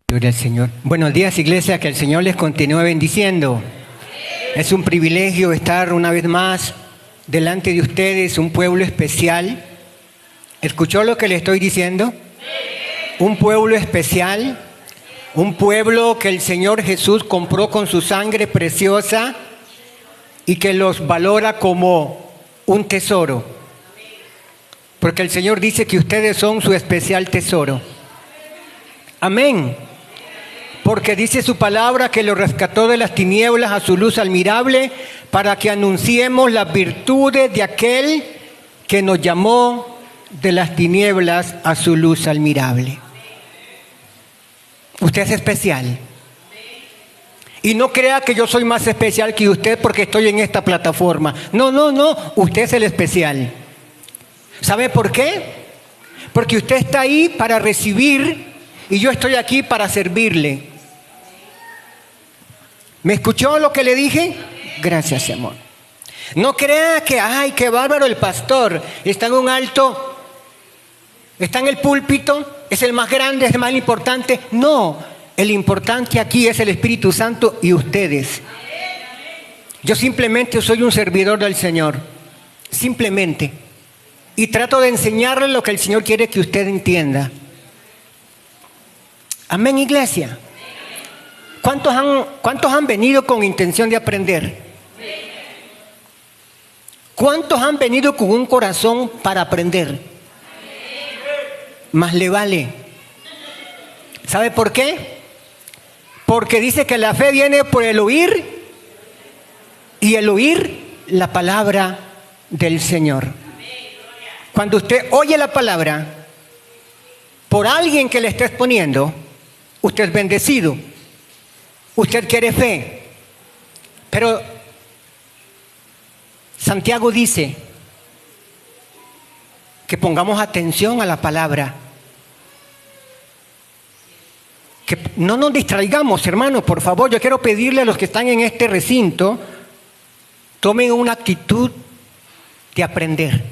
Gloria al Señor. Buenos días, iglesia, que el Señor les continúe bendiciendo. Es un privilegio estar una vez más delante de ustedes, un pueblo especial. ¿Escuchó lo que le estoy diciendo? Un pueblo especial, un pueblo que el Señor Jesús compró con su sangre preciosa y que los valora como un tesoro. Porque el Señor dice que ustedes son su especial tesoro. Amén. Porque dice su palabra que lo rescató de las tinieblas a su luz admirable para que anunciemos las virtudes de aquel que nos llamó de las tinieblas a su luz admirable. Usted es especial. Y no crea que yo soy más especial que usted porque estoy en esta plataforma. No, usted es el especial. ¿Sabe por qué? Porque usted está ahí para recibir y yo estoy aquí para servirle. ¿Me escuchó lo que le dije? Gracias, amor. No crea que, ay, qué bárbaro el pastor. Está en un alto, está en el púlpito, es el más grande, es el más importante. No, el importante aquí es el Espíritu Santo y ustedes. Yo simplemente soy un servidor del Señor. Simplemente. Y trato de enseñarle lo que el Señor quiere que usted entienda. Amén, iglesia. ¿Cuántos han venido con intención de aprender? ¿Cuántos han venido con un corazón para aprender? Más le vale. ¿Sabe por qué? Porque dice que la fe viene por el oír y el oír la palabra del Señor. Cuando usted oye la palabra por alguien que le está exponiendo, usted es bendecido. Usted quiere fe. Pero Santiago dice que pongamos atención a la palabra. Que no nos distraigamos, hermanos, por favor. Yo quiero pedirle a los que están en este recinto, tomen una actitud de aprender.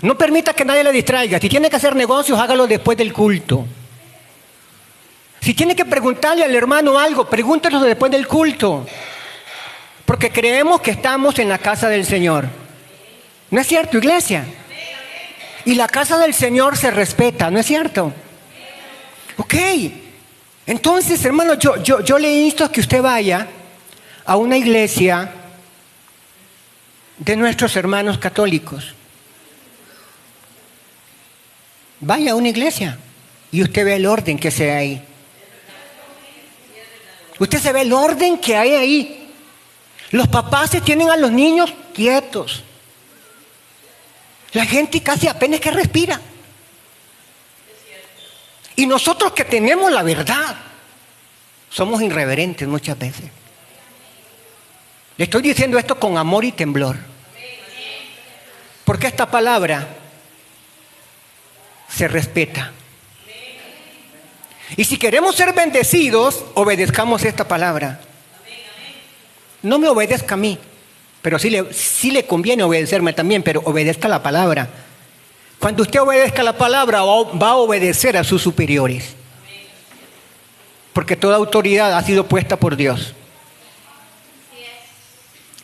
No permita que nadie le distraiga. Si tiene que hacer negocios, hágalo después del culto. Si tiene que preguntarle al hermano algo, pregúntelo después del culto. Porque creemos que estamos en la casa del Señor. ¿No es cierto, iglesia? Y la casa del Señor se respeta, ¿no es cierto? Ok. Entonces, hermano, yo le insto a que usted vaya a una iglesia de nuestros hermanos católicos. Vaya a una iglesia y usted ve el orden que se hay ahí. Usted se ve el orden que hay ahí. Los papás se tienen a los niños quietos. La gente casi apenas que respira. Y nosotros que tenemos la verdad, somos irreverentes muchas veces. Le estoy diciendo esto con amor y temblor. Porque esta palabra se respeta. Y si queremos ser bendecidos, obedezcamos esta palabra. No me obedezca a mí, pero sí le conviene obedecerme también, pero obedezca la palabra. Cuando usted obedezca la palabra, va a obedecer a sus superiores. Porque toda autoridad ha sido puesta por Dios.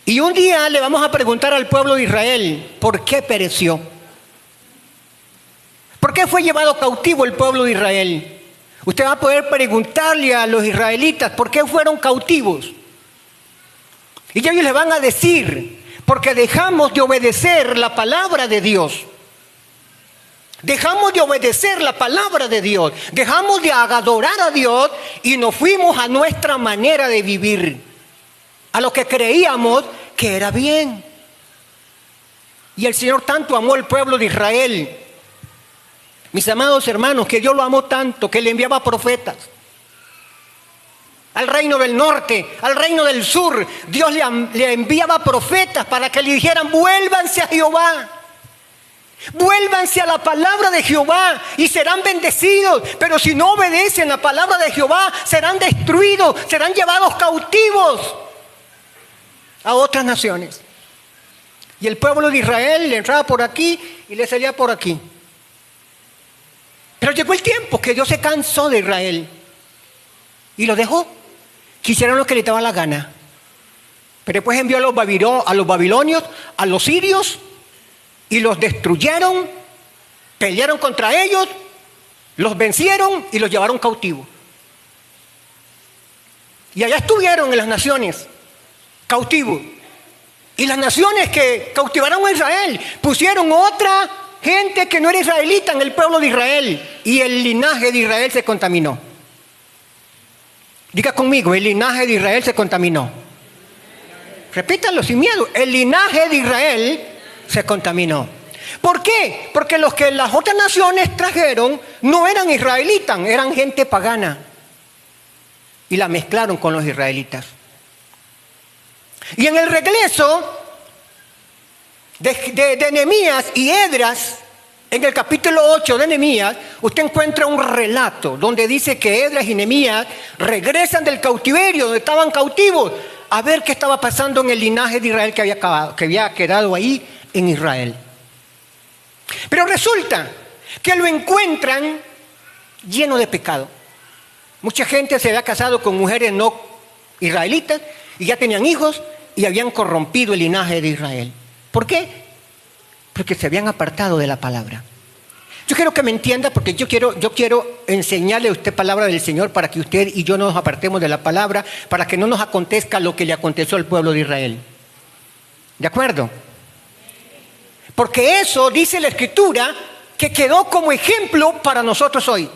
Y un día le vamos a preguntar al pueblo de Israel, ¿por qué pereció? ¿Por qué fue llevado cautivo el pueblo de Israel? Usted va a poder preguntarle a los israelitas por qué fueron cautivos. Y ellos le van a decir, porque dejamos de obedecer la palabra de Dios. Dejamos de obedecer la palabra de Dios. Dejamos de adorar a Dios y nos fuimos a nuestra manera de vivir. A lo que creíamos que era bien. Y el Señor tanto amó al pueblo de Israel. Mis amados hermanos, que Dios lo amó tanto que le enviaba profetas. Al reino del norte, al reino del sur, Dios le enviaba profetas para que le dijeran, vuélvanse a Jehová. Vuélvanse a la palabra de Jehová y serán bendecidos. Pero si no obedecen la palabra de Jehová, serán destruidos, serán llevados cautivos a otras naciones. Y el pueblo de Israel le entraba por aquí y le salía por aquí. Pero llegó el tiempo que Dios se cansó de Israel. y lo dejó. Quisieron lo que le daba la gana. Pero después envió a los babilonios, a los sirios, y los destruyeron, pelearon contra ellos, los vencieron y los llevaron cautivos. Y allá estuvieron en las naciones, cautivos. Y las naciones que cautivaron a Israel pusieron otra gente que no era israelita en el pueblo de Israel. Y el linaje de Israel se contaminó. Diga conmigo, el linaje de Israel se contaminó. Repítanlo sin miedo, el linaje de Israel se contaminó. ¿Por qué? Porque los que las otras naciones trajeron no eran israelitas, eran gente pagana. Y la mezclaron con los israelitas. Y en el regreso de Nehemías y Esdras, en el capítulo 8 de Nehemías, usted encuentra un relato donde dice que Esdras y Nehemías regresan del cautiverio, donde estaban cautivos, a ver qué estaba pasando en el linaje de Israel que había quedado ahí en Israel. Pero resulta que lo encuentran lleno de pecado. Mucha gente se había casado con mujeres no israelitas y ya tenían hijos y habían corrompido el linaje de Israel. ¿Por qué? Porque se habían apartado de la palabra. Yo quiero que me entienda, porque yo quiero enseñarle a usted palabra del Señor para que usted y yo no nos apartemos de la palabra, para que no nos acontezca lo que le aconteció al pueblo de Israel. ¿De acuerdo? Porque eso dice la Escritura que quedó como ejemplo para nosotros hoy.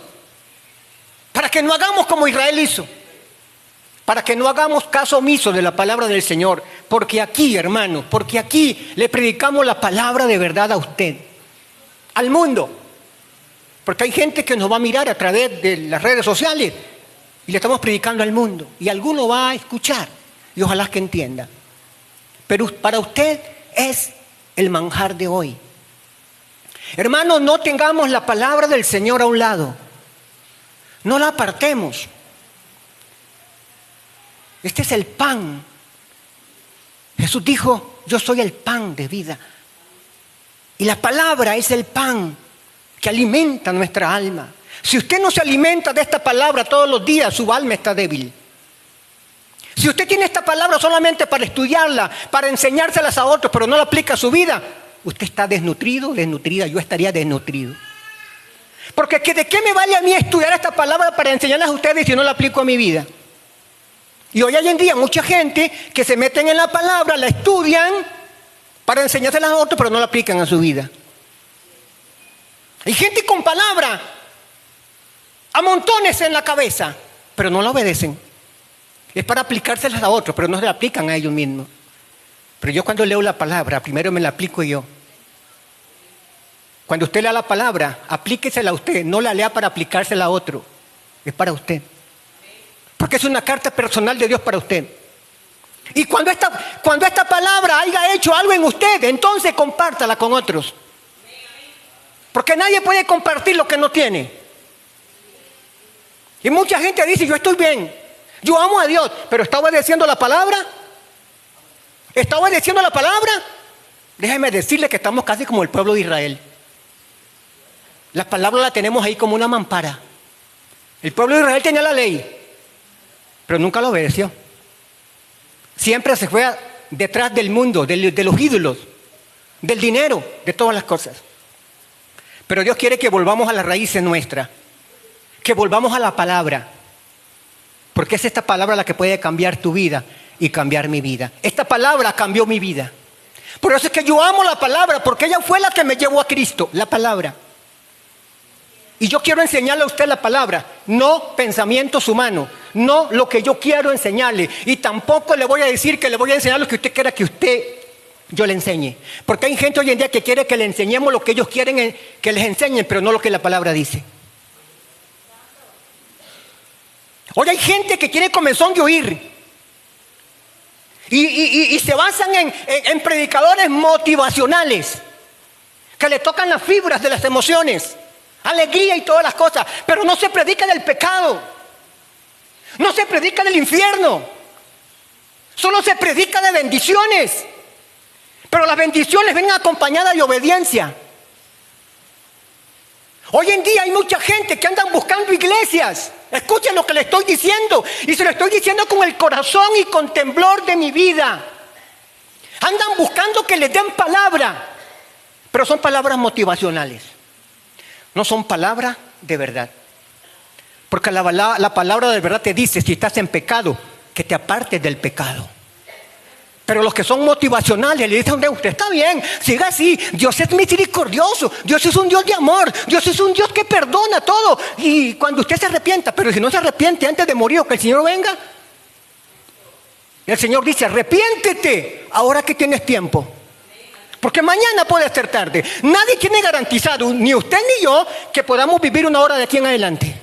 Para que no hagamos como Israel hizo. Para que no hagamos caso omiso de la palabra del Señor. Porque aquí, hermanos, porque aquí le predicamos la palabra de verdad a usted. Al mundo. Porque hay gente que nos va a mirar a través de las redes sociales. Y le estamos predicando al mundo. Y alguno va a escuchar. Y ojalá que entienda. Pero para usted es el manjar de hoy. Hermanos, no tengamos la palabra del Señor a un lado. No la apartemos. Este es el pan. Jesús dijo, yo soy el pan de vida. Y la palabra es el pan que alimenta nuestra alma. Si usted no se alimenta de esta palabra todos los días, su alma está débil. Si usted tiene esta palabra solamente para estudiarla, para enseñárselas a otros, pero no la aplica a su vida, usted está desnutrido, desnutrida. Yo estaría desnutrido. Porque ¿de qué me vale a mí estudiar esta palabra para enseñarlas a ustedes si no la aplico a mi vida? Y hoy en día mucha gente que se meten en la palabra, la estudian para enseñárselas a otros, pero no la aplican a su vida. Hay gente con palabra a montones en la cabeza, pero no la obedecen. Es para aplicárselas a otros, pero no se la aplican a ellos mismos. Pero yo cuando leo la palabra, primero me la aplico yo. Cuando usted lea la palabra, aplíquesela a usted, no la lea para aplicársela a otro. Es para usted. Porque es una carta personal de Dios para usted. Y cuando esta palabra haya hecho algo en usted, entonces compártala con otros. Porque nadie puede compartir lo que no tiene. Y mucha gente dice, yo estoy bien, yo amo a Dios, pero ¿está obedeciendo la palabra? ¿Está obedeciendo la palabra? Déjeme decirle que estamos casi como el pueblo de Israel. La palabra la tenemos ahí como una mampara. El pueblo de Israel tenía la ley, pero nunca la obedeció. Siempre se fue detrás del mundo, de los ídolos, del dinero, de todas las cosas. Pero Dios quiere que volvamos a las raíces nuestras, que volvamos a la palabra, porque es esta palabra la que puede cambiar tu vida y cambiar mi vida. Esta palabra cambió mi vida. Por eso es que yo amo la palabra, porque ella fue la que me llevó a Cristo, la palabra. Y yo quiero enseñarle a usted la palabra, no pensamientos humanos, no lo que yo quiero enseñarle. Y tampoco le voy a decir que le voy a enseñar lo que usted quiera que yo le enseñe. Porque hay gente hoy en día que quiere que le enseñemos lo que ellos quieren que les enseñen, pero no lo que la palabra dice. Hoy hay gente que tiene comezón de oír. Y se basan en predicadores motivacionales que le tocan las fibras de las emociones, alegría y todas las cosas, pero no se predica del pecado, no se predica del infierno, solo se predica de bendiciones, pero las bendiciones vienen acompañadas de obediencia. Hoy en día hay mucha gente que andan buscando iglesias. Escuchen lo que le estoy diciendo. Y se lo estoy diciendo con el corazón y con temblor de mi vida. Andan buscando que les den palabra. Pero son palabras motivacionales. No son palabras de verdad. Porque la palabra de verdad te dice, si estás en pecado, que te apartes del pecado. Pero los que son motivacionales le dicen, usted está bien, siga así, Dios es misericordioso, Dios es un Dios de amor, Dios es un Dios que perdona todo. Y cuando usted se arrepienta, pero si no se arrepiente antes de morir o que el Señor venga, el Señor dice, arrepiéntete ahora que tienes tiempo. Porque mañana puede ser tarde. Nadie tiene garantizado, ni usted ni yo, que podamos vivir una hora de aquí en adelante.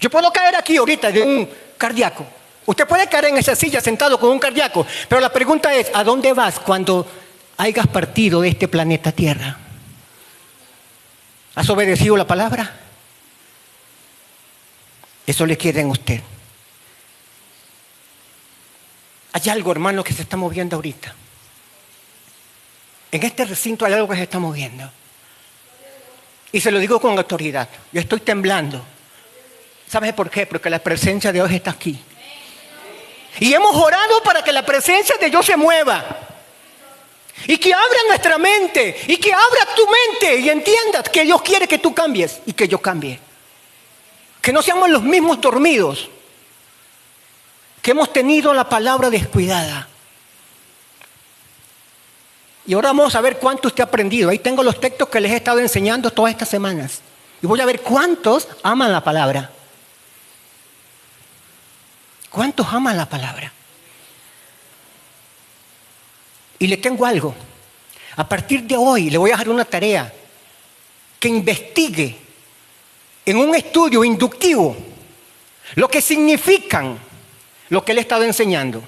Yo puedo caer aquí ahorita de un cardíaco. Usted puede caer en esa silla sentado con un cardíaco, pero la pregunta es, ¿a dónde vas cuando hayas partido de este planeta Tierra? ¿Has obedecido la palabra? Eso le queda en usted. Hay algo, hermano, que se está moviendo ahorita. En este recinto hay algo que se está moviendo. Y se lo digo con autoridad. Yo estoy temblando. ¿Sabes por qué? Porque la presencia de Dios está aquí. Y hemos orado para que la presencia de Dios se mueva. Y que abra nuestra mente. Y que abra tu mente. Y entiendas que Dios quiere que tú cambies. Y que yo cambie. Que no seamos los mismos dormidos. Que hemos tenido la palabra descuidada. Y ahora vamos a ver cuánto usted ha aprendido. Ahí tengo los textos que les he estado enseñando todas estas semanas. Y voy a ver cuántos aman la palabra. ¿Cuántos aman la palabra? Y le tengo algo. A partir de hoy le voy a dejar una tarea. Que investigue en un estudio inductivo lo que significan lo que le he estado enseñando.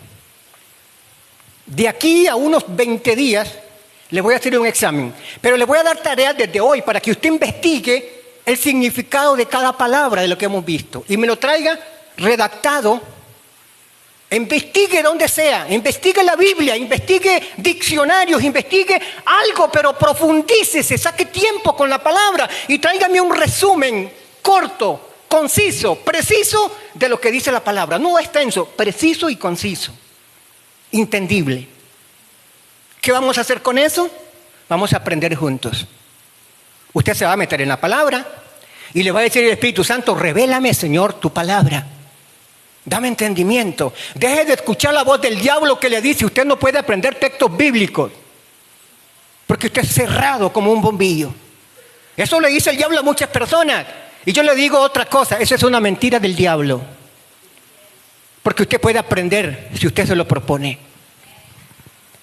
De aquí a unos 20 días le voy a hacer un examen. Pero le voy a dar tareas desde hoy para que usted investigue el significado de cada palabra de lo que hemos visto. Y me lo traiga redactado. Investigue donde sea, investigue la Biblia, investigue diccionarios, investigue algo, pero profundícese, saque tiempo con la palabra y tráigame un resumen corto, conciso, preciso de lo que dice la palabra. No extenso, preciso y conciso, entendible. ¿Qué vamos a hacer con eso? Vamos a aprender juntos. Usted se va a meter en la palabra y le va a decir al Espíritu Santo, revélame, Señor, tu palabra. Dame entendimiento. Deje de escuchar la voz del diablo que le dice, usted no puede aprender textos bíblicos. Porque usted es cerrado como un bombillo. Eso le dice el diablo a muchas personas. Y yo le digo otra cosa, eso es una mentira del diablo. Porque usted puede aprender si usted se lo propone.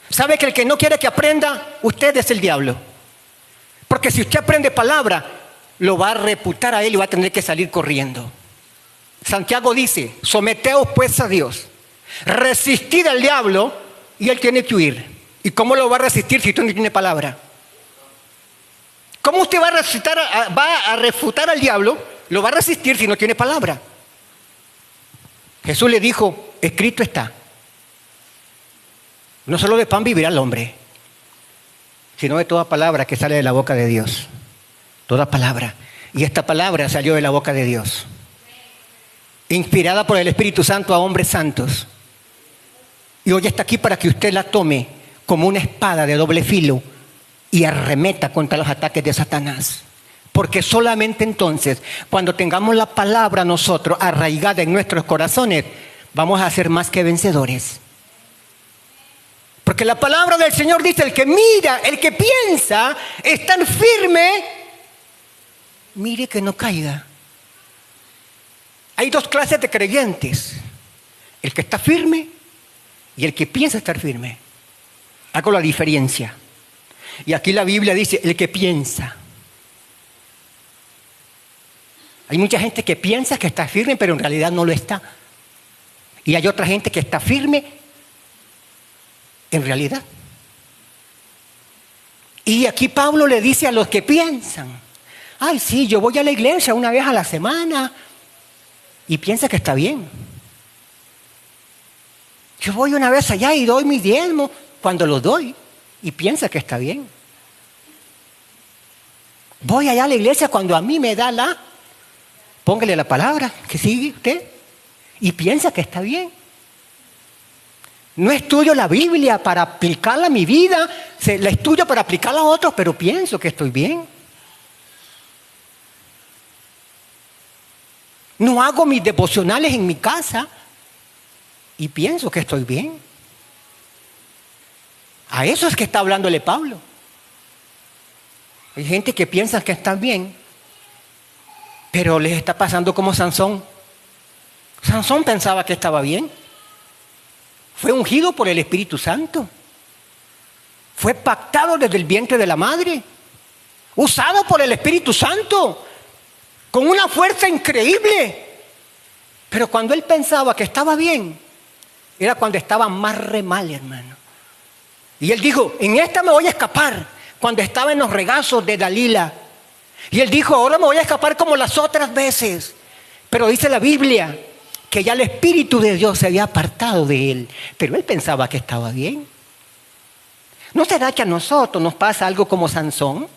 ¿Sabe que el que no quiere que aprenda, usted es el diablo? Porque si usted aprende palabra, lo va a reputar a él y va a tener que salir corriendo. Santiago dice, someteos pues a Dios, resistid al diablo y él tiene que huir. ¿Y cómo lo va a resistir si usted no tiene palabra? ¿Cómo usted va a refutar al diablo? Lo va a resistir si no tiene palabra. Jesús le dijo, escrito está. No solo de pan vivirá el hombre, sino de toda palabra que sale de la boca de Dios. Toda palabra. Y esta palabra salió de la boca de Dios. Inspirada por el Espíritu Santo a hombres santos. Y hoy está aquí para que usted la tome como una espada de doble filo y arremeta contra los ataques de Satanás. Porque solamente entonces, cuando tengamos la palabra nosotros arraigada en nuestros corazones, vamos a ser más que vencedores. Porque la palabra del Señor dice, el que mira, el que piensa, es tan firme, mire que no caiga. Hay dos clases de creyentes, el que está firme y el que piensa estar firme. Hago la diferencia. Y aquí la Biblia dice, el que piensa. Hay mucha gente que piensa que está firme, pero en realidad no lo está. Y hay otra gente que está firme en realidad. Y aquí Pablo le dice a los que piensan, ay sí, yo voy a la iglesia una vez a la semana y piensa que está bien. Yo voy una vez allá y doy mi diezmo cuando lo doy y piensa que está bien. Voy allá a la iglesia cuando a mí me da la... Póngale la palabra que sigue usted y piensa que está bien. No estudio la Biblia para aplicarla a mi vida, la estudio para aplicarla a otros, pero pienso que estoy bien. No hago mis devocionales en mi casa y pienso que estoy bien. A eso es que está hablándole Pablo. Hay gente que piensa que están bien, pero les está pasando como Sansón. Sansón pensaba que estaba bien. Fue ungido por el Espíritu Santo. Fue pactado desde el vientre de la madre. Usado por el Espíritu Santo. Con una fuerza increíble. Pero cuando él pensaba que estaba bien, era cuando estaba más re mal, hermano. Y él dijo, en esta me voy a escapar. Cuando estaba en los regazos de Dalila. Y él dijo, ahora me voy a escapar como las otras veces. Pero dice la Biblia que ya el Espíritu de Dios se había apartado de él. Pero él pensaba que estaba bien. ¿No será que a nosotros nos pasa algo como Sansón?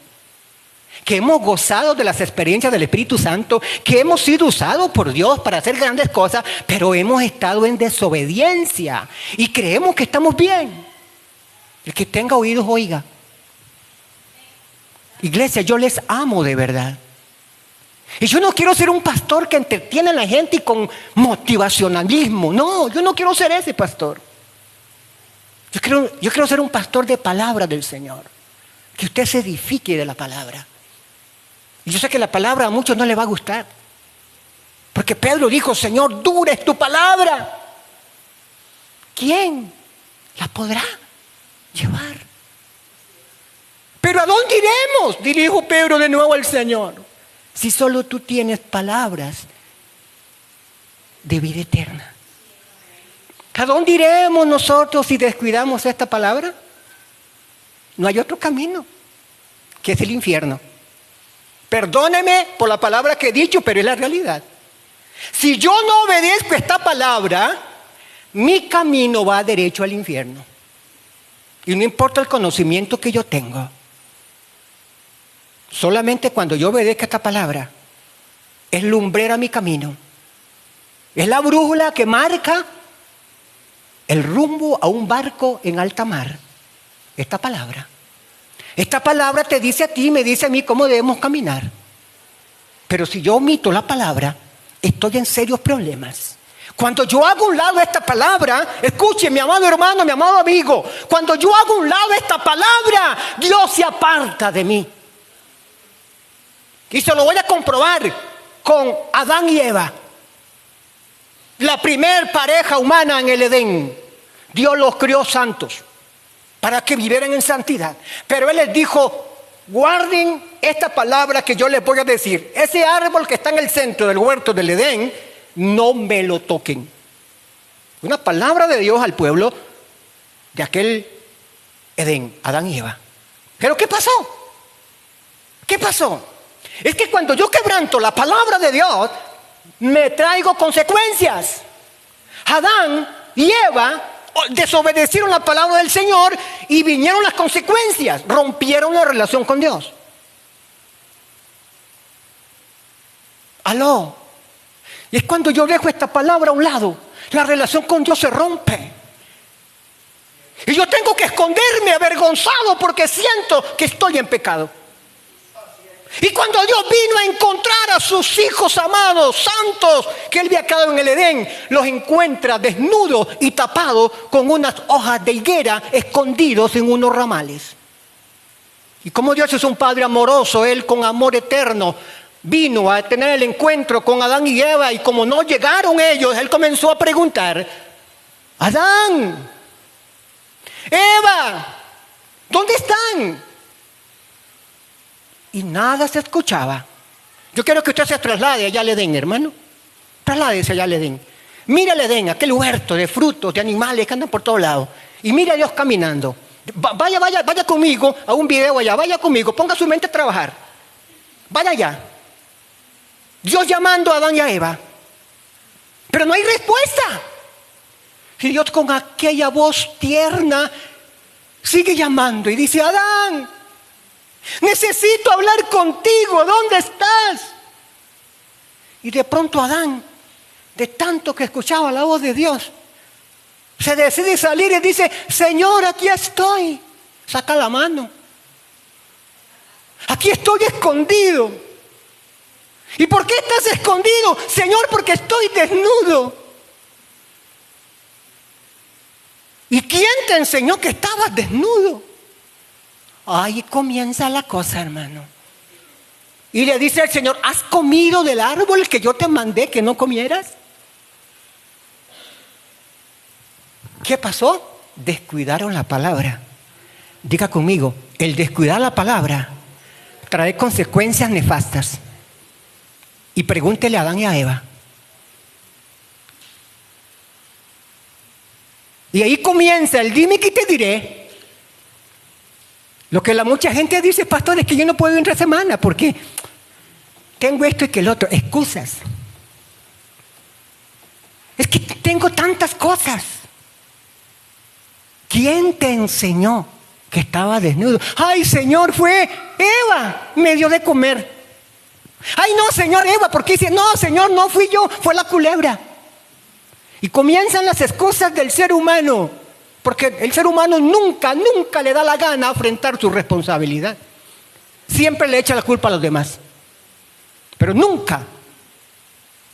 Que hemos gozado de las experiencias del Espíritu Santo, que hemos sido usados por Dios para hacer grandes cosas, pero hemos estado en desobediencia y creemos que estamos bien. El que tenga oídos, oiga. Iglesia, yo les amo de verdad. Y yo no quiero ser un pastor que entretiene a la gente y con motivacionalismo. No, yo no quiero ser ese pastor. Yo quiero ser un pastor de palabra del Señor. Que usted se edifique de la palabra. Y yo sé que la palabra a muchos no les va a gustar. Porque Pedro dijo, Señor, dura es tu palabra. ¿Quién la podrá llevar? ¿Pero a dónde iremos? Dijo Pedro de nuevo al Señor. Si solo tú tienes palabras de vida eterna. ¿A dónde iremos nosotros si descuidamos esta palabra? No hay otro camino, que es el infierno. Perdóneme por la palabra que he dicho, pero es la realidad. Si yo no obedezco esta palabra, mi camino va derecho al infierno. Y no importa el conocimiento que yo tengo. Solamente cuando yo obedezca esta palabra, es lumbrera mi camino. Es la brújula que marca el rumbo a un barco en alta mar. Esta palabra. Esta palabra te dice a ti y me dice a mí cómo debemos caminar. Pero si yo omito la palabra, estoy en serios problemas. Cuando yo hago a un lado esta palabra, escuche, mi amado hermano, mi amado amigo, cuando yo hago a un lado esta palabra, Dios se aparta de mí. Y se lo voy a comprobar con Adán y Eva. La primer pareja humana en el Edén. Dios los crió santos para que vivieran en santidad. Pero Él les dijo, guarden esta palabra que yo les voy a decir. Ese árbol que está en el centro del huerto del Edén, no me lo toquen. Una palabra de Dios al pueblo de aquel Edén, Adán y Eva. ¿Pero qué pasó? ¿Qué pasó? Es que cuando yo quebranto la palabra de Dios, me traigo consecuencias. Adán y Eva desobedecieron la palabra del Señor y vinieron las consecuencias. Rompieron la relación con Dios. Aló. Y es cuando yo dejo esta palabra a un lado, la relación con Dios se rompe. Y yo tengo que esconderme avergonzado porque siento que estoy en pecado. Y cuando Dios vino a encontrar a sus hijos amados, santos, que Él había quedado en el Edén, los encuentra desnudos y tapados con unas hojas de higuera escondidos en unos ramales. Y como Dios es un Padre amoroso, Él con amor eterno vino a tener el encuentro con Adán y Eva, y como no llegaron ellos, Él comenzó a preguntar, Adán, Eva, ¿dónde están? Y nada se escuchaba. Yo quiero que usted se traslade allá al Edén, hermano. Trasládese allá al Edén. Mira el Edén, aquel huerto de frutos, de animales que andan por todos lados. Y mira a Dios caminando. Vaya conmigo a un video allá. Vaya conmigo, ponga su mente a trabajar. Vaya allá. Dios llamando a Adán y a Eva. Pero no hay respuesta. Y Dios con aquella voz tierna sigue llamando y dice, Adán, Necesito hablar contigo, ¿dónde estás? Y de pronto Adán, de tanto que escuchaba la voz de Dios, se decide salir y dice: Señor, aquí estoy. Saca la mano. Aquí estoy escondido. ¿Y por qué estás escondido? Señor, porque estoy desnudo. ¿Y quién te enseñó que estabas desnudo? Ahí comienza la cosa, hermano. Y le dice al Señor: ¿has comido del árbol que yo te mandé que no comieras? ¿Qué pasó? Descuidaron la palabra. Diga conmigo, el descuidar la palabra trae consecuencias nefastas. Y pregúntele a Adán y a Eva. Y ahí comienza el dime que te diré. Lo que la mucha gente dice: pastor, es que yo no puedo ir entre semana porque tengo esto y que el otro. Excusas. Es que tengo tantas cosas. ¿Quién te enseñó que estaba desnudo? Ay, Señor, fue Eva, me dio de comer. Ay, no, Señor, Eva, ¿por qué dice? No, Señor, no fui yo, fue la culebra. Y comienzan las excusas del ser humano, porque el ser humano nunca le da la gana afrontar su responsabilidad. Siempre le echa la culpa a los demás, pero nunca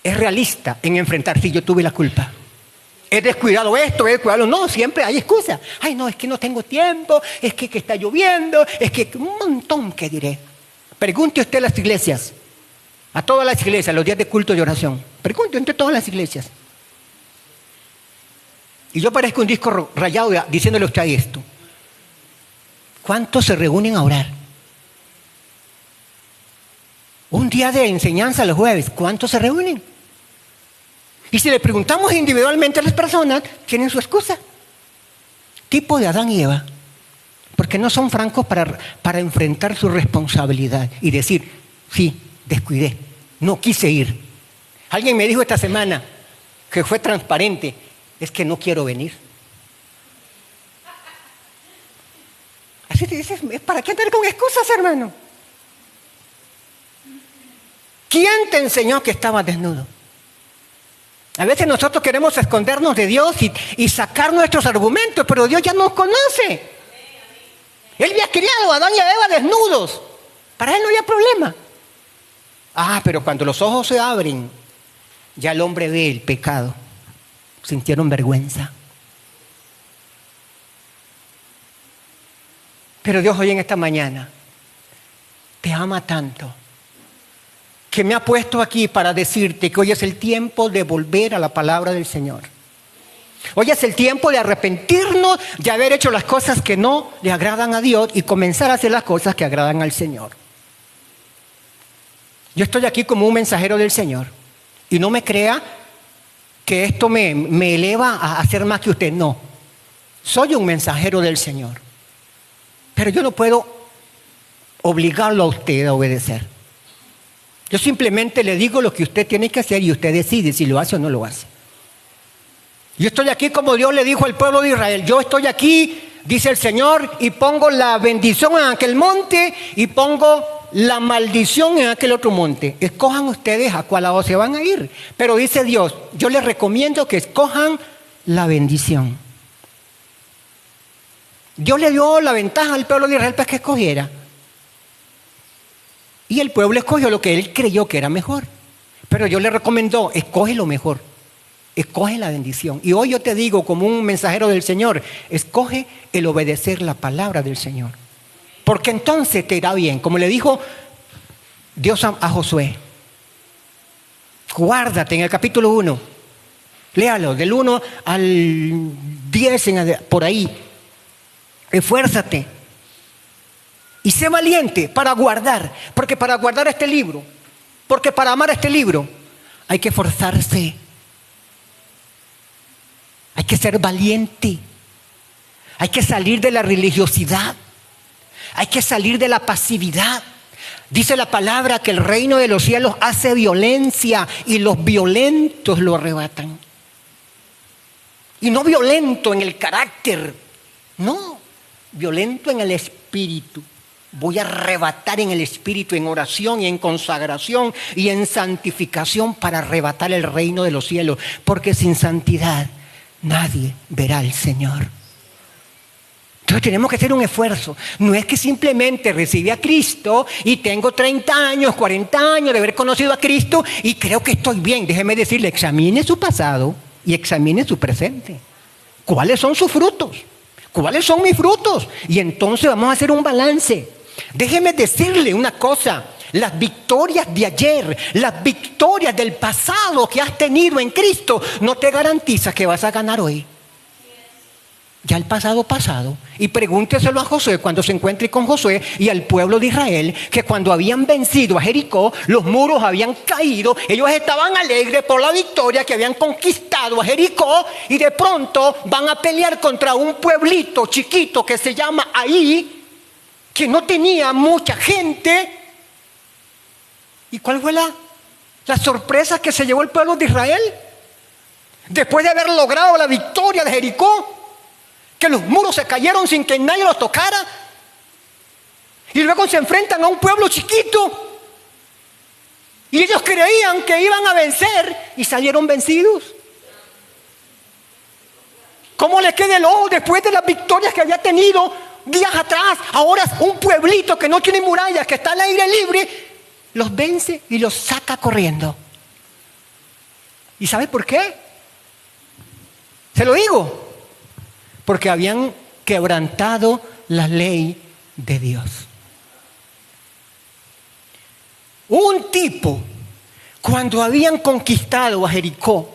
es realista en enfrentar: si yo tuve la culpa, he descuidado esto, he descuidado. No, siempre hay excusas. Ay, no, es que no tengo tiempo, es que está lloviendo, es que un montón que diré. Pregunte usted a las iglesias, a todas las iglesias, los días de culto y oración. Pregunte entre todas las iglesias. Y yo parezco un disco rayado diciéndole a usted esto. ¿Cuántos se reúnen a orar? Un día de enseñanza los jueves, ¿cuántos se reúnen? Y si le preguntamos individualmente a las personas, tienen su excusa. Tipo de Adán y Eva. Porque no son francos para enfrentar su responsabilidad y decir: sí, descuidé, no quise ir. Alguien me dijo esta semana que fue transparente: es que no quiero venir. Así te dices: ¿para qué andar con excusas, hermano? ¿Quién te enseñó que estabas desnudo? A veces nosotros queremos escondernos de Dios y sacar nuestros argumentos, pero Dios ya nos conoce. Él había criado a Adán y a Eva desnudos. Para él no había problema. Pero cuando los ojos se abren, ya el hombre ve el pecado. Sintieron vergüenza. Pero Dios hoy en esta mañana te ama tanto que me ha puesto aquí para decirte que hoy es el tiempo de volver a la palabra del Señor. Hoy es el tiempo de arrepentirnos de haber hecho las cosas que no le agradan a Dios y comenzar a hacer las cosas que agradan al Señor. Yo estoy aquí como un mensajero del Señor. Y no me crea que esto me eleva a hacer más que usted. No. Soy un mensajero del Señor. Pero yo no puedo obligarlo a usted a obedecer. Yo simplemente le digo lo que usted tiene que hacer y usted decide si lo hace o no lo hace. Yo estoy aquí como Dios le dijo al pueblo de Israel. Yo estoy aquí, dice el Señor, y pongo la bendición en aquel monte y pongo la maldición en aquel otro monte. Escojan ustedes a cuál lado se van a ir. Pero dice Dios: yo les recomiendo que escojan la bendición. Dios le dio la ventaja al pueblo de Israel para que escogiera. Y el pueblo escogió lo que él creyó que era mejor. Pero Dios le recomendó: escoge lo mejor. Escoge la bendición. Y hoy yo te digo, como un mensajero del Señor, escoge el obedecer la palabra del Señor. Porque entonces te irá bien. Como le dijo Dios a Josué: guárdate, en el capítulo 1. Léalo, del 1 al 10, por ahí. Esfuérzate. Y sé valiente para guardar. Porque para guardar este libro, porque para amar este libro, hay que esforzarse. Hay que ser valiente. Hay que salir de la religiosidad. Hay que salir de la pasividad. Dice la palabra que el reino de los cielos hace violencia y los violentos lo arrebatan. Y no violento en el carácter, no, violento en el espíritu. voy a arrebatar en el Espíritu, en oración y en consagración y en santificación para arrebatar el reino de los cielos. Porque sin santidad nadie verá al Señor. Entonces tenemos que hacer un esfuerzo. No es que simplemente recibí a Cristo y tengo 30 años, 40 años de haber conocido a Cristo y creo que estoy bien. Déjeme decirle, examine su pasado y examine su presente. ¿Cuáles son sus frutos? ¿Cuáles son mis frutos? Y entonces vamos a hacer un balance. Déjeme decirle una cosa. Las victorias de ayer, las victorias del pasado que has tenido en Cristo, no te garantiza que vas a ganar hoy. Ya el pasado. Y pregúnteselo a Josué cuando se encuentre con Josué y al pueblo de Israel, que cuando habían vencido a Jericó, los muros habían caído, ellos estaban alegres por la victoria que habían conquistado a Jericó, y de pronto van a pelear contra un pueblito chiquito que se llama Ai, que no tenía mucha gente. ¿Y cuál fue la sorpresa que se llevó el pueblo de Israel? Después de haber logrado la victoria de Jericó, que los muros se cayeron sin que nadie los tocara, y luego se enfrentan a un pueblo chiquito, y ellos creían que iban a vencer y salieron vencidos. ¿Cómo les queda el ojo después de las victorias que había tenido días atrás? Ahora es un pueblito que no tiene murallas, que está al aire libre, los vence y los saca corriendo. ¿Y sabe por qué? Se lo digo. Porque habían quebrantado la ley de Dios. Un tipo, cuando habían conquistado a Jericó,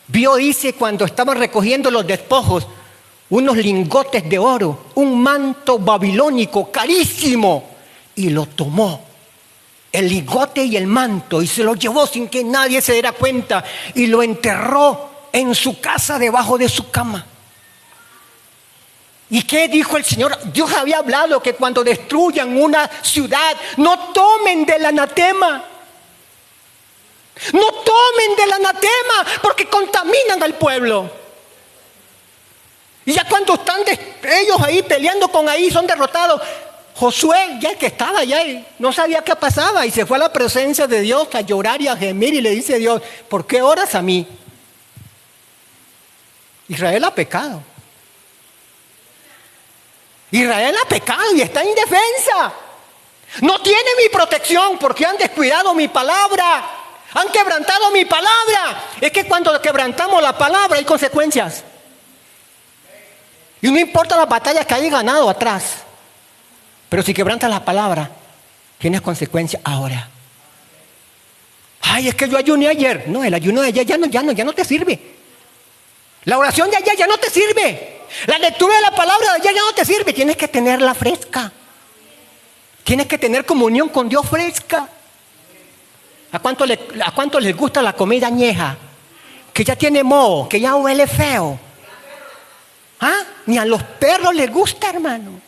dice, cuando estaban recogiendo los despojos, unos lingotes de oro, un manto babilónico carísimo, y lo tomó, el lingote y el manto, y se lo llevó sin que nadie se diera cuenta, y lo enterró en su casa debajo de su cama. ¿Y qué dijo el Señor? Dios había hablado que cuando destruyan una ciudad, no tomen del anatema. No tomen del anatema, porque contaminan al pueblo. Y ya cuando están ellos ahí peleando con Ai, son derrotados. Josué, ya el que estaba allá, no sabía qué pasaba y se fue a la presencia de Dios a llorar y a gemir, y le dice a Dios, ¿por qué oras a mí? Israel ha pecado. Israel ha pecado y está indefensa. No tiene mi protección porque han descuidado mi palabra. Han quebrantado mi palabra. Es que cuando quebrantamos la palabra hay consecuencias. Y no importa las batallas que haya ganado atrás. Pero si quebrantas la palabra, tienes consecuencias ahora. Ay, es que yo ayuné ayer. No, el ayuno de ayer ya no te sirve. La oración de ayer ya no te sirve. La lectura de la palabra de ayer ya no te sirve. Tienes que tenerla fresca. Tienes que tener comunión con Dios fresca. ¿A cuánto les gusta la comida añeja? Que ya tiene moho, que ya huele feo. ¿Ah? Ni a los perros les gusta, hermano.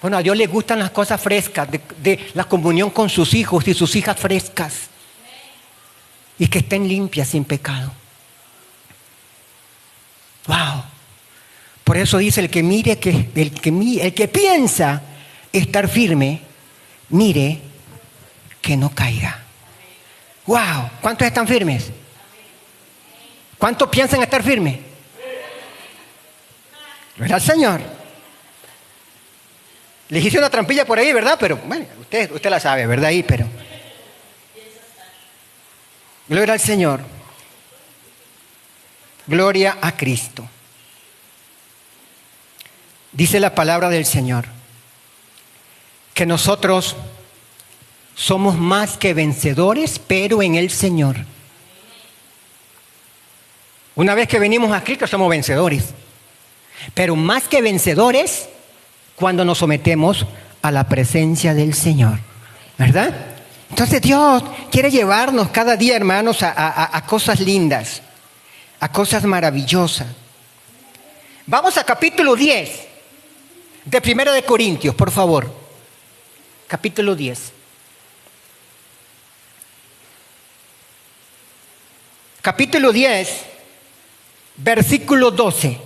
Bueno, a Dios le gustan las cosas frescas, de la comunión con sus hijos y sus hijas frescas. Y que estén limpias, sin pecado. Wow. Por eso dice el que piensa estar firme, mire que no caiga. Wow. ¿Cuántos están firmes? ¿Cuántos piensan estar firmes? Gloria al Señor. Les hice una trampilla por ahí, ¿verdad? Pero bueno, usted la sabe, ¿verdad? Ahí, pero gloria al Señor. Gloria a Cristo. Dice la palabra del Señor que nosotros somos más que vencedores, pero en el Señor. Una vez que venimos a Cristo somos vencedores, pero más que vencedores cuando nos sometemos a la presencia del Señor, ¿verdad? Entonces Dios quiere llevarnos cada día, hermanos, a cosas lindas, a cosas maravillosas. Vamos a capítulo 10 de Primera de Corintios, por favor. Capítulo 10. Capítulo 10, versículo 12.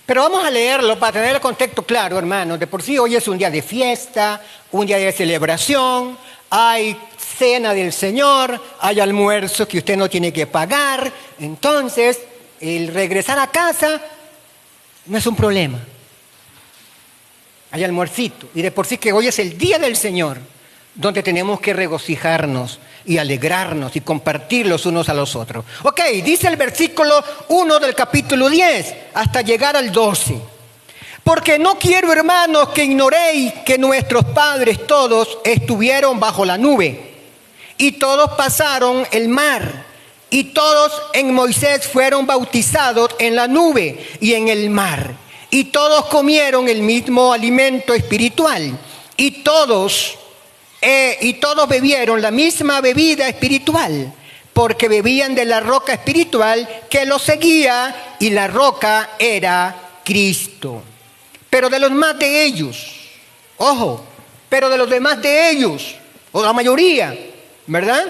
Pero vamos a leerlo para tener el contexto claro, hermanos. De por sí hoy es un día de fiesta, un día de celebración, hay cena del Señor, hay almuerzo que usted no tiene que pagar. Entonces, el regresar a casa no es un problema. Hay almuercito. Y de por sí que hoy es el día del Señor, donde tenemos que regocijarnos y alegrarnos y compartir los unos a los otros. Ok, dice el versículo 1 del capítulo 10 hasta llegar al 12. Porque no quiero, hermanos, que ignoréis que nuestros padres todos estuvieron bajo la nube y todos pasaron el mar y todos en Moisés fueron bautizados en la nube y en el mar y todos comieron el mismo alimento espiritual y todos bebieron la misma bebida espiritual, porque bebían de la roca espiritual que los seguía, y la roca era Cristo. Pero de los más de ellos, ojo, pero de los demás de ellos, o la mayoría, ¿verdad?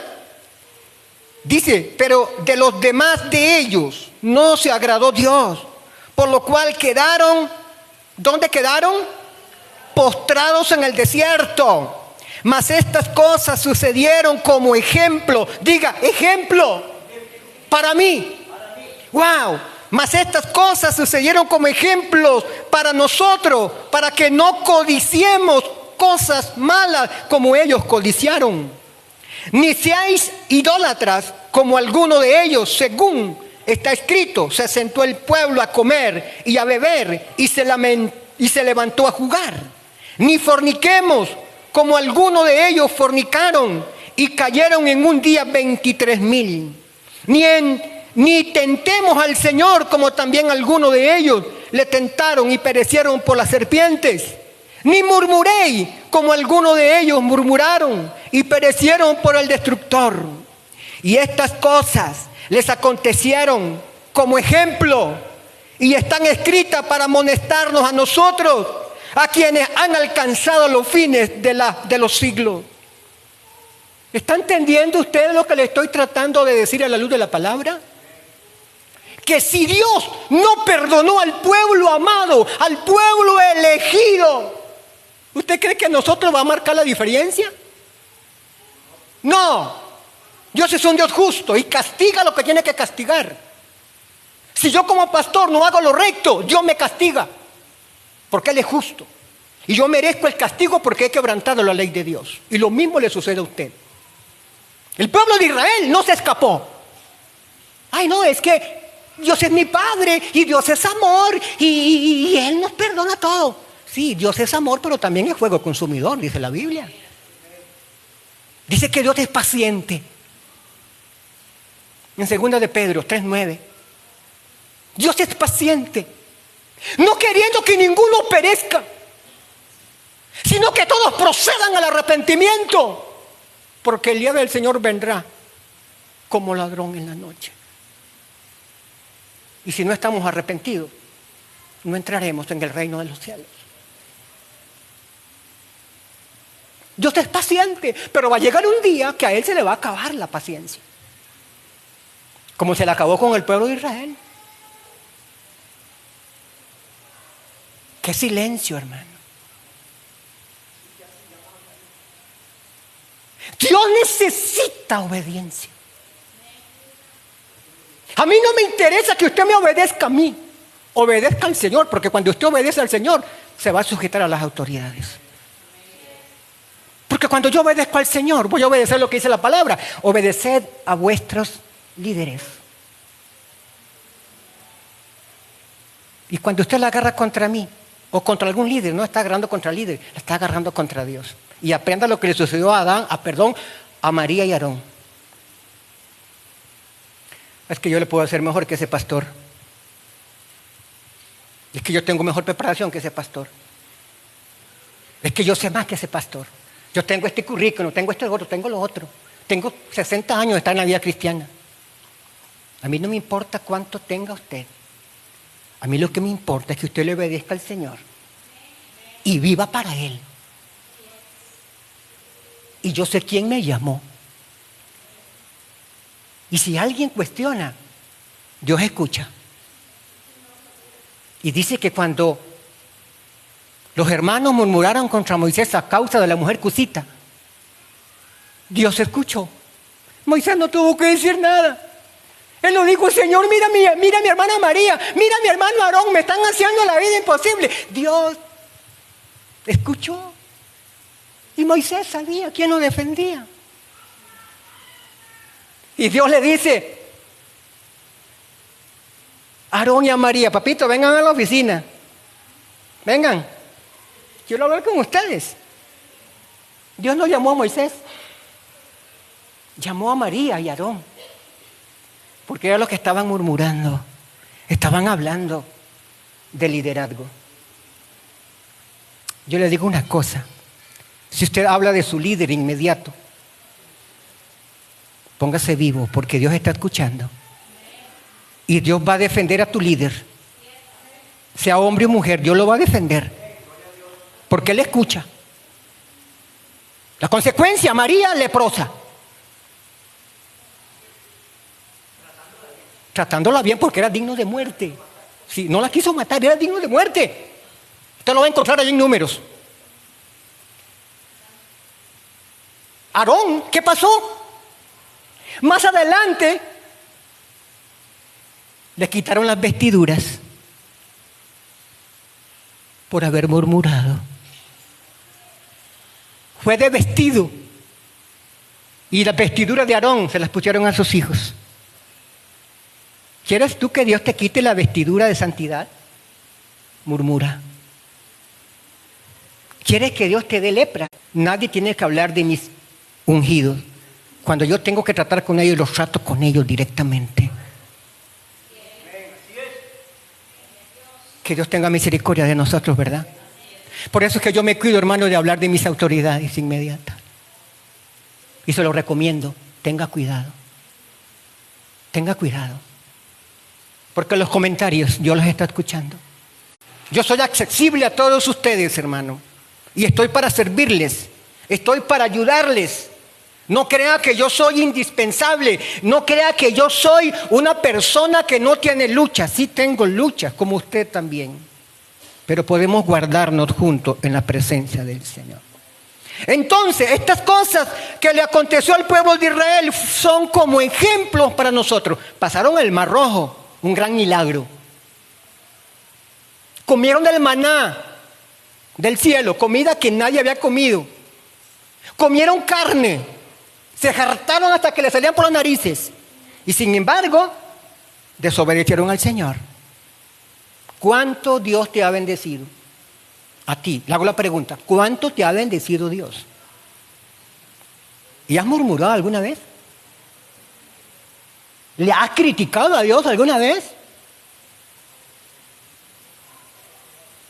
Dice, pero de los demás de ellos no se agradó Dios, por lo cual quedaron, ¿dónde quedaron? Postrados en el desierto. Mas estas cosas sucedieron como ejemplo. Diga, ejemplo. Para mí. Wow. Mas estas cosas sucedieron como ejemplos para nosotros, para que no codiciemos cosas malas como ellos codiciaron. Ni seáis idólatras como alguno de ellos, según está escrito. Se sentó el pueblo a comer y a beber y se levantó a jugar. Ni forniquemos como algunos de ellos fornicaron y cayeron en un día 23,000. Ni tentemos al Señor como también algunos de ellos le tentaron y perecieron por las serpientes. Ni murmuréis como algunos de ellos murmuraron y perecieron por el destructor. Y estas cosas les acontecieron como ejemplo y están escritas para amonestarnos a nosotros, a quienes han alcanzado los fines de los siglos. ¿Está entendiendo usted lo que le estoy tratando de decir a la luz de la palabra? Que si Dios no perdonó al pueblo amado, al pueblo elegido, ¿usted cree que a nosotros va a marcar la diferencia? No. Dios es un Dios justo y castiga lo que tiene que castigar. Si yo como pastor no hago lo recto, Dios me castiga, porque Él es justo. Y yo merezco el castigo porque he quebrantado la ley de Dios. Y lo mismo le sucede a usted. El pueblo de Israel no se escapó. Ay, no, es que Dios es mi Padre y Dios es amor y Él nos perdona todo. Sí, Dios es amor, pero también es fuego consumidor, dice la Biblia. Dice que Dios es paciente. En 2 de Pedro 3:9. Dios es paciente, no queriendo que ninguno perezca, sino que todos procedan al arrepentimiento, porque el día del Señor vendrá como ladrón en la noche. Y si no estamos arrepentidos, no entraremos en el reino de los cielos. Dios es paciente, pero va a llegar un día que a Él se le va a acabar la paciencia, como se le acabó con el pueblo de Israel. ¡Qué silencio, hermano! Dios necesita obediencia. A mí no me interesa que usted me obedezca a mí. Obedezca al Señor, porque cuando usted obedece al Señor, se va a sujetar a las autoridades. Porque cuando yo obedezco al Señor, voy a obedecer lo que dice la palabra. Obedeced a vuestros líderes. Y cuando usted la agarra contra mí, o contra algún líder, no está agarrando contra el líder, la está agarrando contra Dios. Y aprenda lo que le sucedió a María y Aarón. Es que yo le puedo hacer mejor que ese pastor. Es que yo tengo mejor preparación que ese pastor. Es que yo sé más que ese pastor. Yo tengo este currículum, tengo este otro, tengo lo otro. Tengo 60 años de estar en la vida cristiana. A mí no me importa cuánto tenga usted. A mí lo que me importa es que usted le obedezca al Señor y viva para Él. Y yo sé quién me llamó. Y si alguien cuestiona, Dios escucha. Y dice que cuando los hermanos murmuraron contra Moisés a causa de la mujer cusita, Dios escuchó. Moisés no tuvo que decir nada. Él lo dijo: Señor, mira a mi hermana María, mira a mi hermano Aarón, me están haciendo la vida imposible. Dios escuchó. Y Moisés sabía quién lo defendía. Y Dios le dice a Aarón y a María: papito, vengan a la oficina. Vengan, quiero hablar con ustedes. Dios no llamó a Moisés, llamó a María y a Aarón. Porque eran los que estaban murmurando, estaban hablando de liderazgo. Yo le digo una cosa: si usted habla de su líder inmediato, póngase vivo, porque Dios está escuchando. Y Dios va a defender a tu líder. Sea hombre o mujer, Dios lo va a defender. Porque Él escucha. La consecuencia: María leprosa. Tratándola bien porque era digno de muerte. Si no la quiso matar, era digno de muerte. Usted lo va a encontrar ahí en Números. Aarón, ¿qué pasó? Más adelante le quitaron las vestiduras por haber murmurado. Fue de vestido. Y las vestiduras de Aarón se las pusieron a sus hijos. ¿Quieres tú que Dios te quite la vestidura de santidad? Murmura. ¿Quieres que Dios te dé lepra? Nadie tiene que hablar de mis ungidos. Cuando yo tengo que tratar con ellos, los trato con ellos directamente. Que Dios tenga misericordia de nosotros, ¿verdad? Por eso es que yo me cuido, hermano, de hablar de mis autoridades inmediatas. Y se lo recomiendo: tenga cuidado. Tenga cuidado. Porque los comentarios, Dios los está escuchando. Yo soy accesible a todos ustedes, hermano. Y estoy para servirles. Estoy para ayudarles. No crea que yo soy indispensable. No crea que yo soy una persona que no tiene lucha. Sí tengo luchas, como usted también. Pero podemos guardarnos juntos en la presencia del Señor. Entonces, estas cosas que le aconteció al pueblo de Israel son como ejemplos para nosotros. Pasaron el Mar Rojo. Un gran milagro. Comieron del maná del cielo, comida que nadie había comido. Comieron carne, se hartaron hasta que le salían por las narices. Y sin embargo, desobedecieron al Señor. ¿Cuánto Dios te ha bendecido? A ti, le hago la pregunta: ¿cuánto te ha bendecido Dios? ¿Y has murmurado alguna vez? ¿Le has criticado a Dios alguna vez?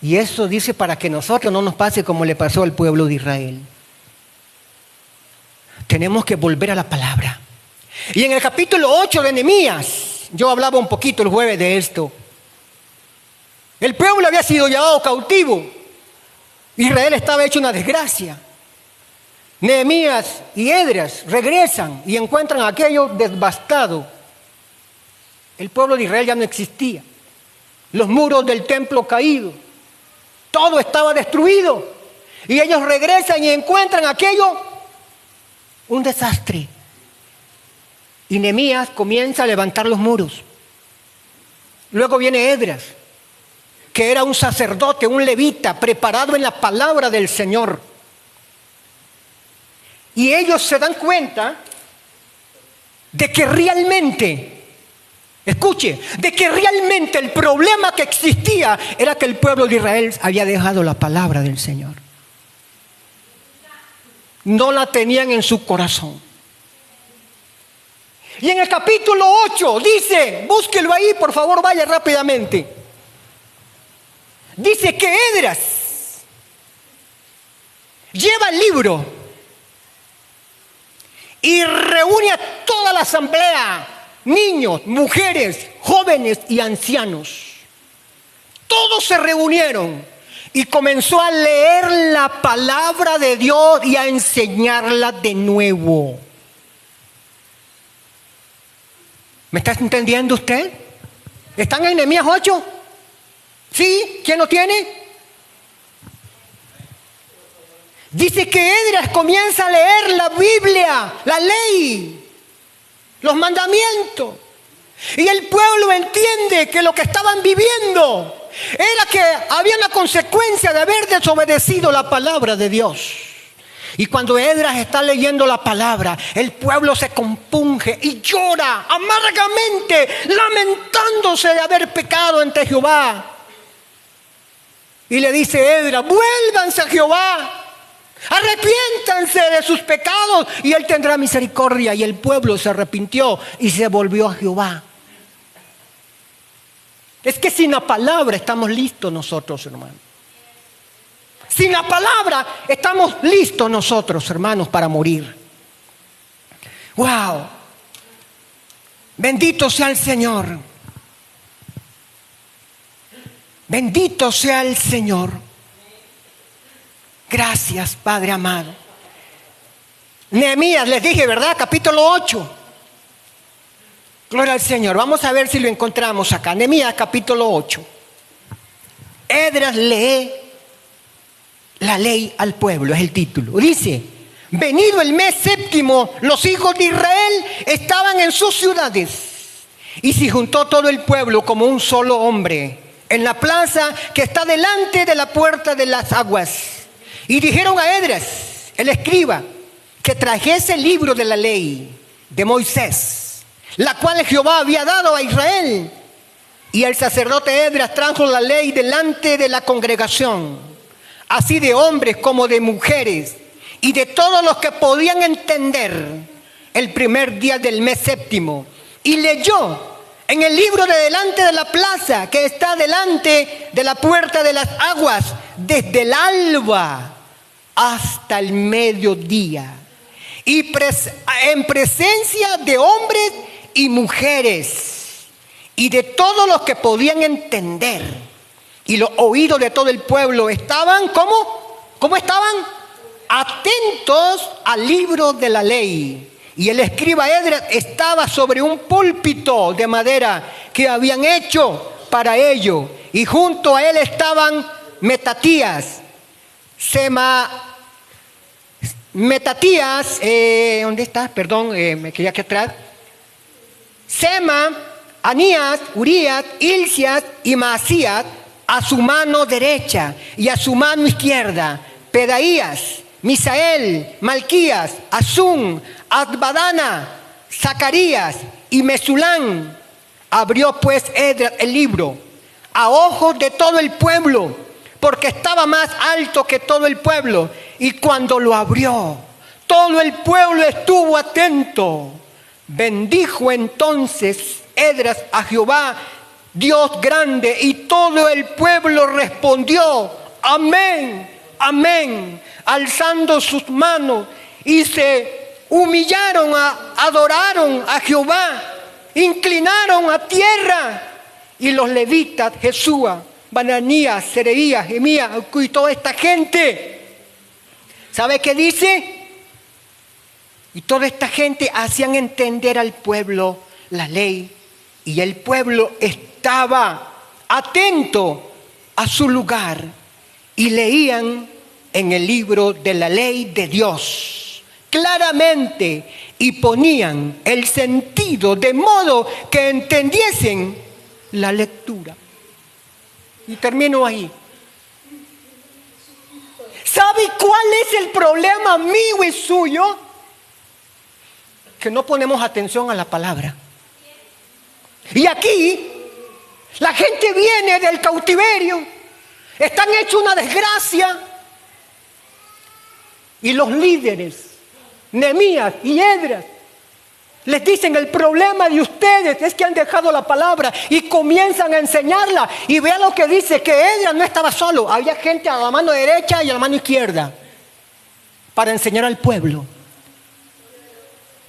Y eso dice para que nosotros no nos pase como le pasó al pueblo de Israel. Tenemos que volver a la palabra. Y en el capítulo 8 de Nehemías, yo hablaba un poquito el jueves de esto. El pueblo había sido llevado cautivo. Israel estaba hecho una desgracia. Nehemías y Esdras regresan y encuentran aquello devastado. El pueblo de Israel ya no existía. Los muros del templo caídos. Todo estaba destruido. Y ellos regresan y encuentran aquello un desastre. Y Nehemías comienza a levantar los muros. Luego viene Esdras, que era un sacerdote, un levita, preparado en la palabra del Señor. Y ellos se dan cuenta de que realmente, escuche, de que realmente el problema que existía era que el pueblo de Israel había dejado la palabra del Señor. No la tenían en su corazón. Y en el capítulo 8 dice, búsquelo ahí, por favor, vaya rápidamente. Dice que Esdras lleva el libro y reúne a toda la asamblea, niños, mujeres, jóvenes y ancianos. Todos se reunieron y comenzó a leer la palabra de Dios y a enseñarla de nuevo. ¿Me está entendiendo usted? ¿Están en Nehemías 8? ¿Sí? ¿Quién lo tiene? Dice que Esdras comienza a leer la Biblia, la ley, los mandamientos. Y el pueblo entiende que lo que estaban viviendo era que había una consecuencia de haber desobedecido la palabra de Dios. Y cuando Esdras está leyendo la palabra, el pueblo se compunge y llora amargamente, lamentándose de haber pecado ante Jehová. Y le dice Esdras: vuélvanse a Jehová, arrepiéntanse de sus pecados y Él tendrá misericordia. Y el pueblo se arrepintió y se volvió a Jehová. Es que sin la palabra estamos listos nosotros, hermanos. Sin la palabra estamos listos nosotros, hermanos, para morir. ¡Wow! Bendito sea el Señor. Bendito sea el Señor. Gracias, Padre amado. Nehemías, les dije, ¿verdad? Capítulo 8. Gloria al Señor. Vamos a ver si lo encontramos acá. Nehemías, capítulo 8. Esdras lee la ley al pueblo, es el título. Dice: venido el mes séptimo, los hijos de Israel estaban en sus ciudades. Y se juntó todo el pueblo como un solo hombre en la plaza que está delante de la puerta de las aguas. Y dijeron a Esdras, el escriba, que trajese el libro de la ley de Moisés, la cual Jehová había dado a Israel. Y el sacerdote Esdras trajo la ley delante de la congregación, así de hombres como de mujeres, y de todos los que podían entender, el primer día del mes séptimo. Y leyó en el libro de delante de la plaza, que está delante de la puerta de las aguas, desde el alba hasta el mediodía, y en presencia de hombres y mujeres, y de todos los que podían entender. Y los oídos de todo el pueblo estaban, ¿cómo estaban? Atentos al libro de la ley. Y el escriba Esdras estaba sobre un púlpito de madera que habían hecho para ello. Y junto a él estaban Metatías, ¿dónde está? Perdón, me quedé aquí atrás. Sema, Anías, Urías, Hilcias y Maasías a su mano derecha, y a su mano izquierda Pedaías, Misael, Malquías, Azum, Adbadana, Zacarías y Mesulán. Abrió pues Esdras el libro a ojos de todo el pueblo, porque estaba más alto que todo el pueblo. Y cuando lo abrió, todo el pueblo estuvo atento. Bendijo entonces Esdras a Jehová, Dios grande, y todo el pueblo respondió: amén, amén, alzando sus manos, y se humillaron, adoraron a Jehová, inclinaron a tierra. Y los levitas, Jesúa, Bananías, Sereías, Gemías y toda esta gente, ¿sabe qué dice? Y toda esta gente hacían entender al pueblo la ley, y el pueblo estaba atento a su lugar y leían en el libro de la ley de Dios claramente, y ponían el sentido de modo que entendiesen la lectura. Y termino ahí. ¿Sabe cuál es el problema mío y suyo? Que no ponemos atención a la palabra. Y aquí la gente viene del cautiverio, están hechos una desgracia, y los líderes, Nehemías y Esdras, les dicen: el problema de ustedes es que han dejado la palabra, y comienzan a enseñarla. Y vean lo que dice, que Esdras no estaba solo, había gente a la mano derecha y a la mano izquierda para enseñar al pueblo.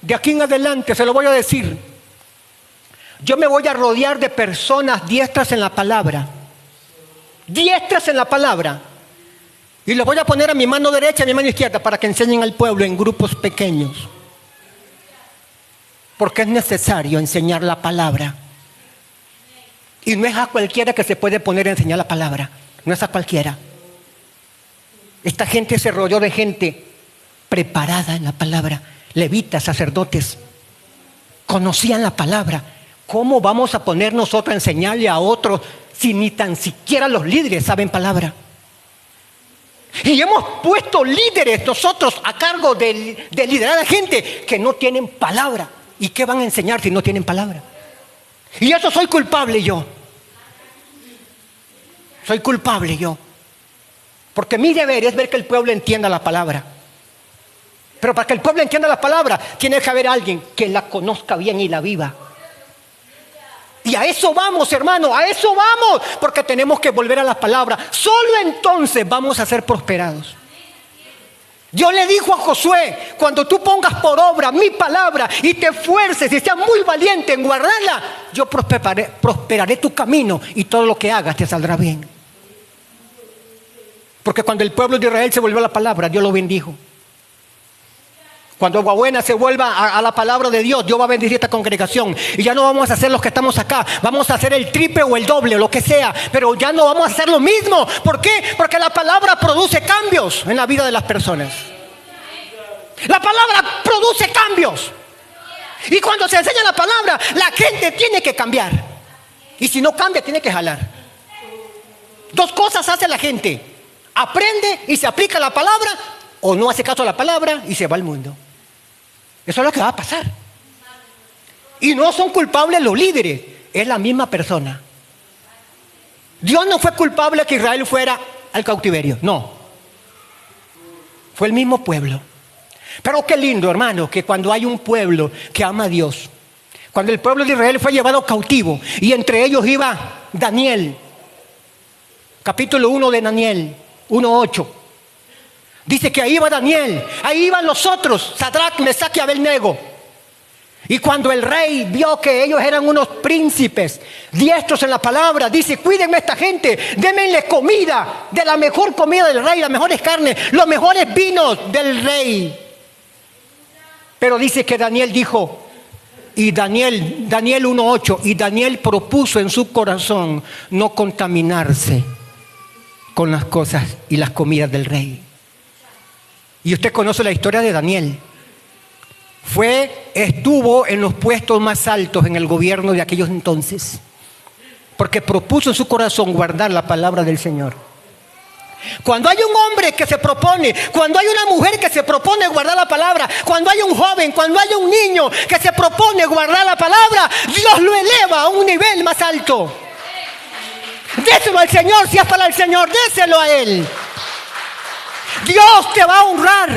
De aquí en adelante se lo voy a decir, yo me voy a rodear de personas diestras en la palabra, diestras en la palabra, y los voy a poner a mi mano derecha y a mi mano izquierda para que enseñen al pueblo en grupos pequeños, porque es necesario enseñar la palabra. Y no es a cualquiera que se puede poner a enseñar la palabra. No es a cualquiera. Esta gente se rodeó de gente preparada en la palabra. Levitas, sacerdotes, conocían la palabra. ¿Cómo vamos a poner nosotros a enseñarle a otros si ni tan siquiera los líderes saben palabra? Y hemos puesto líderes nosotros a cargo de liderar a gente que no tienen palabra. ¿Y qué van a enseñar si no tienen palabra? Y eso soy culpable yo. Soy culpable yo. Porque mi deber es ver que el pueblo entienda la palabra. Pero para que el pueblo entienda la palabra, tiene que haber alguien que la conozca bien y la viva. Y a eso vamos, hermano, a eso vamos. Porque tenemos que volver a la palabra. Solo entonces vamos a ser prosperados. Dios le dijo a Josué: cuando tú pongas por obra mi palabra y te esfuerces y seas muy valiente en guardarla, yo prosperaré tu camino y todo lo que hagas te saldrá bien. Porque cuando el pueblo de Israel se volvió a la palabra, Dios lo bendijo. Cuando Aguabuena se vuelva a la palabra de Dios, Dios va a bendecir esta congregación. Y ya no vamos a hacer los que estamos acá. Vamos a hacer el triple o el doble o lo que sea. Pero ya no vamos a hacer lo mismo. ¿Por qué? Porque la palabra produce cambios en la vida de las personas. La palabra produce cambios. Y cuando se enseña la palabra, la gente tiene que cambiar. Y si no cambia, tiene que jalar. Dos cosas hace la gente: aprende y se aplica la palabra, o no hace caso a la palabra y se va al mundo. Eso es lo que va a pasar. Y no son culpables los líderes, es la misma persona. Dios no fue culpable que Israel fuera al cautiverio, no. Fue el mismo pueblo. Pero qué lindo, hermano, que cuando hay un pueblo que ama a Dios. Cuando el pueblo de Israel fue llevado cautivo y entre ellos iba Daniel, capítulo 1 de Daniel 1:8. Dice que ahí iba Daniel, ahí iban los otros, Sadrac, Mesac y Abednego. Y cuando el rey vio que ellos eran unos príncipes diestros en la palabra, dice: cuídenme a esta gente, démenle comida, de la mejor comida del rey, las mejores carnes, los mejores vinos del rey. Pero dice que Daniel dijo, y Daniel 1:8, y Daniel propuso en su corazón no contaminarse con las cosas y las comidas del rey. Y usted conoce la historia de Daniel. Estuvo en los puestos más altos en el gobierno de aquellos entonces, porque propuso en su corazón guardar la palabra del Señor. Cuando hay un hombre que se propone, cuando hay una mujer que se propone guardar la palabra, cuando hay un joven, cuando hay un niño que se propone guardar la palabra, Dios lo eleva a un nivel más alto. Déselo al Señor, si es para el Señor, déselo a Él. Dios te va a honrar.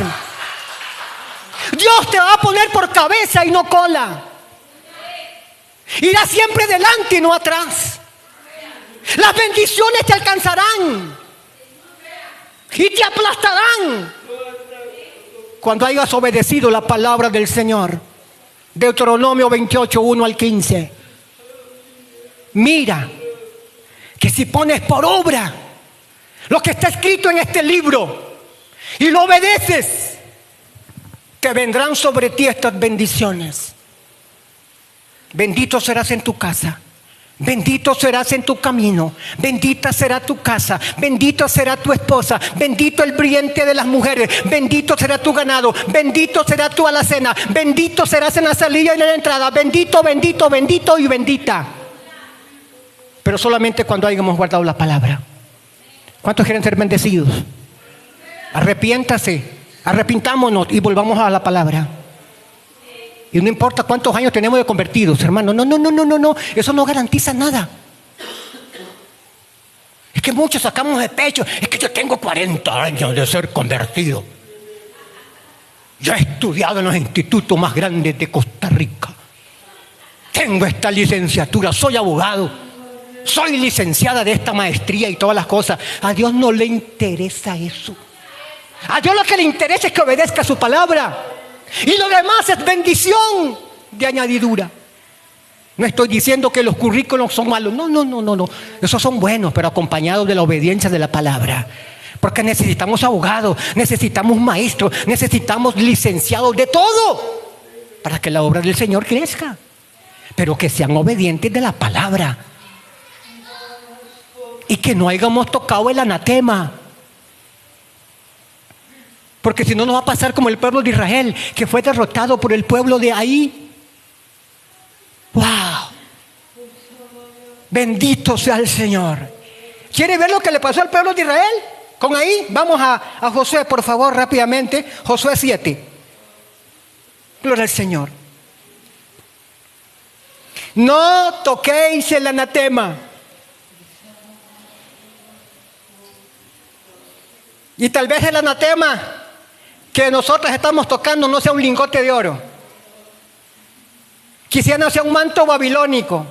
Dios te va a poner por cabeza y no cola. Irás siempre delante y no atrás. Las bendiciones te alcanzarán y te aplastarán cuando hayas obedecido la palabra del Señor. Deuteronomio 28:1-15. Mira que si pones por obra lo que está escrito en este libro y lo obedeces, te vendrán sobre ti estas bendiciones. Bendito serás en tu casa, bendito serás en tu camino, bendita será tu casa, bendito será tu esposa, bendito el vientre de las mujeres, bendito será tu ganado, bendito será tu alacena, bendito serás en la salida y en la entrada, bendito, bendito, bendito y bendita. Pero solamente cuando hayamos guardado la palabra. ¿Cuántos quieren ser bendecidos? Arrepintámonos y volvamos a la palabra. Y no importa cuántos años tenemos de convertidos, hermano. No. Eso no garantiza nada. Es que muchos sacamos de pecho. Es que yo tengo 40 años de ser convertido. Yo he estudiado en los institutos más grandes de Costa Rica. Tengo esta licenciatura, soy abogado. Soy licenciada de esta maestría y todas las cosas. A Dios no le interesa eso. A Dios lo que le interesa es que obedezca su palabra. Y lo demás es bendición de añadidura. No estoy diciendo que los currículos son malos. No. Esos son buenos, pero acompañados de la obediencia de la palabra. Porque necesitamos abogados, necesitamos maestros, necesitamos licenciados de todo para que la obra del Señor crezca. Pero que sean obedientes de la palabra. y que no hayamos tocado el anatema. Porque si no nos va a pasar como el pueblo de Israel, que fue derrotado por el pueblo de ahí. ¡Wow! Bendito sea el Señor. ¿Quiere ver lo que le pasó al pueblo de Israel? Con ahí, vamos a Josué, por favor, rápidamente. Josué 7. Gloria al Señor. No toquéis el anatema. Y tal vez el anatema que nosotros estamos tocando no sea un lingote de oro. Quizá no sea un manto babilónico.